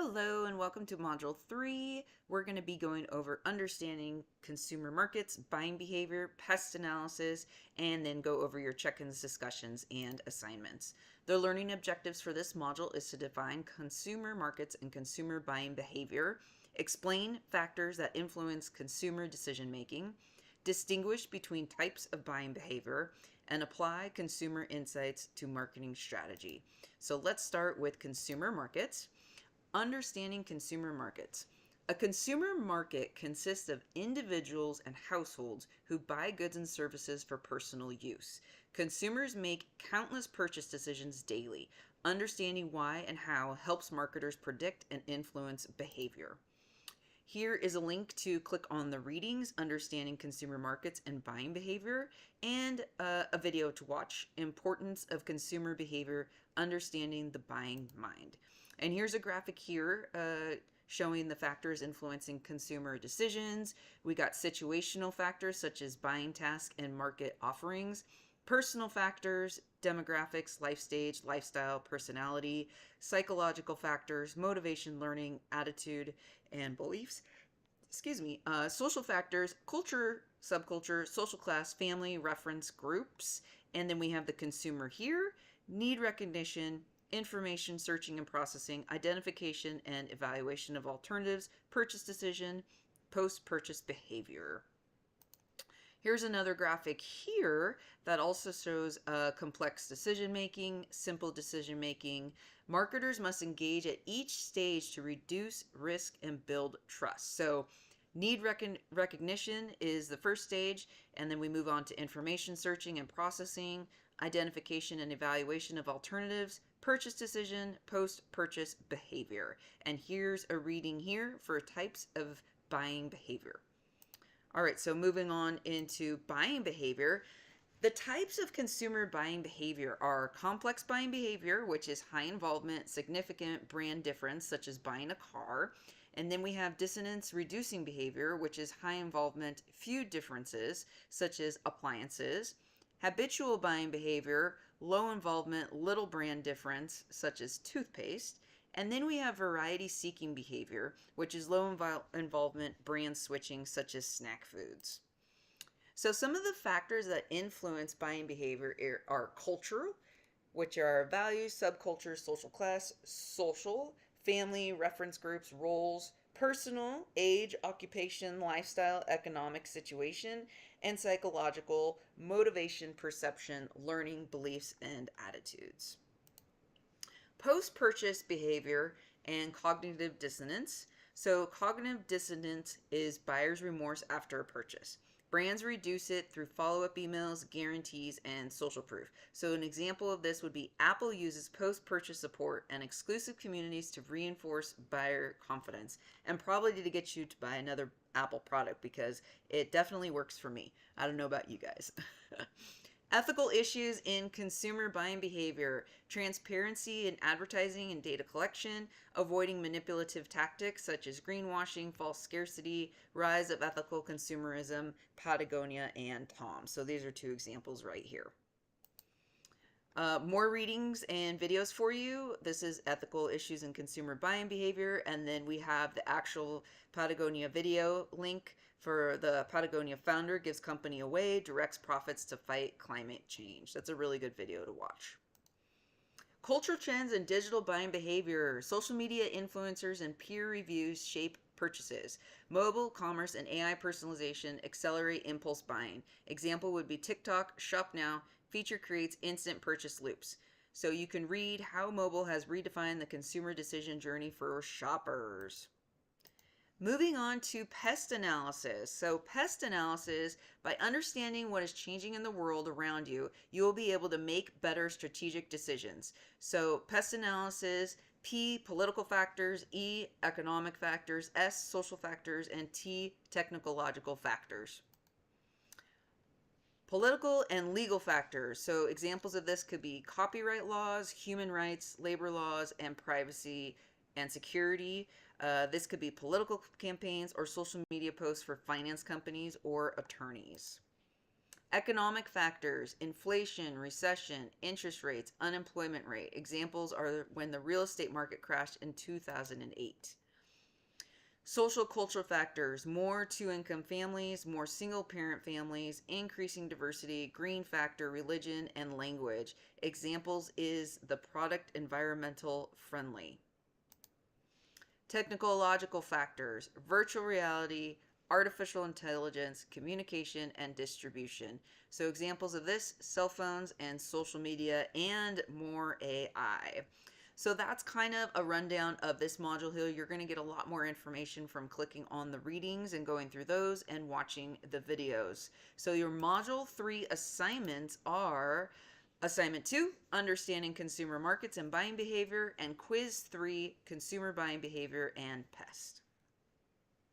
Hello and welcome to Module 3. We're going to be going over understanding consumer markets, buying behavior, pest analysis, and then go over your check-ins, discussions, and assignments. The learning objectives for this module is to define consumer markets and consumer buying behavior, explain factors that influence consumer decision-making, distinguish between types of buying behavior, and apply consumer insights to marketing strategy. So let's start with consumer markets. Understanding consumer markets. A consumer market consists of individuals and households who buy goods and services for personal use. Consumers make countless purchase decisions daily. Understanding why and how helps marketers predict and influence behavior. Here is a link to click on the readings, Understanding Consumer Markets and Buying Behavior, and a video to watch, Importance of Consumer Behavior, Understanding the Buying Mind. And here's a graphic here showing the factors influencing consumer decisions. We got situational factors such as buying task and market offerings, personal factors, demographics, life stage, lifestyle, personality, psychological factors, motivation, learning, attitude, and beliefs. Social factors, culture, subculture, social class, family, reference, groups. And then we have the consumer here, need recognition, information searching and processing, identification and evaluation of alternatives, purchase decision, post-purchase behavior. Here's another graphic here that also shows complex decision-making, simple decision-making. Marketers must engage at each stage to reduce risk and build trust. So need recognition is the first stage, and then we move on to information searching and processing, identification and evaluation of alternatives, purchase decision, post-purchase behavior. And here's a reading here for types of buying behavior. All right, so moving on into buying behavior. The types of consumer buying behavior are complex buying behavior, which is high involvement, significant brand difference, such as buying a car. And then we have dissonance reducing behavior, which is high involvement, few differences, such as appliances. Habitual buying behavior, low involvement, little brand difference, such as toothpaste. And then we have variety seeking behavior, which is low involvement, brand switching, such as snack foods. So some of the factors that influence buying behavior are cultural, which are values, subcultures, social class, social, family, reference groups, roles, personal, age, occupation, lifestyle, economic situation, and psychological, motivation, perception, learning, beliefs, and attitudes. Post-purchase behavior and cognitive dissonance. So cognitive dissonance is buyer's remorse after a purchase. Brands reduce it through follow-up emails, guarantees, and social proof. So an example of this would be Apple uses post-purchase support and exclusive communities to reinforce buyer confidence, and probably to get you to buy another Apple product because it definitely works for me. I don't know about you guys. Ethical issues in consumer buying behavior, transparency in advertising and data collection, avoiding manipulative tactics such as greenwashing, false scarcity, rise of ethical consumerism, Patagonia, and Tom. So these are two examples right here. More readings and videos for you. This is ethical issues in consumer buying behavior, and then we have the actual Patagonia video link for the Patagonia founder gives company away, directs profits to fight climate change. That's a really good video to watch. Cultural trends and digital buying behavior. Social media influencers and peer reviews shape purchases. Mobile commerce and AI personalization accelerate impulse buying. Example would be TikTok, Shop Now, feature creates instant purchase loops. So you can read how mobile has redefined the consumer decision journey for shoppers. Moving on to pest analysis. So pest analysis, by understanding what is changing in the world around you, you will be able to make better strategic decisions. So pest analysis, P, political factors, E, economic factors, S, social factors, and T, technological factors. Political and legal factors. So examples of this could be copyright laws, human rights, labor laws, and privacy and security. This could be political campaigns or social media posts for finance companies or attorneys. Economic factors, inflation, recession, interest rates, unemployment rate. Examples are when the real estate market crashed in 2008. Social cultural factors, more two-income families, more single-parent families, increasing diversity, green factor, religion, and language. Examples is the product environmental friendly. Technological factors, virtual reality, artificial intelligence, communication, and distribution. So examples of this, cell phones and social media, and more AI. So that's kind of a rundown of this module here. You're going to get a lot more information from clicking on the readings and going through those and watching the videos. So your Module 3 assignments are Assignment 2, Understanding Consumer Markets and Buying Behavior, and Quiz 3, Consumer Buying Behavior and Pest.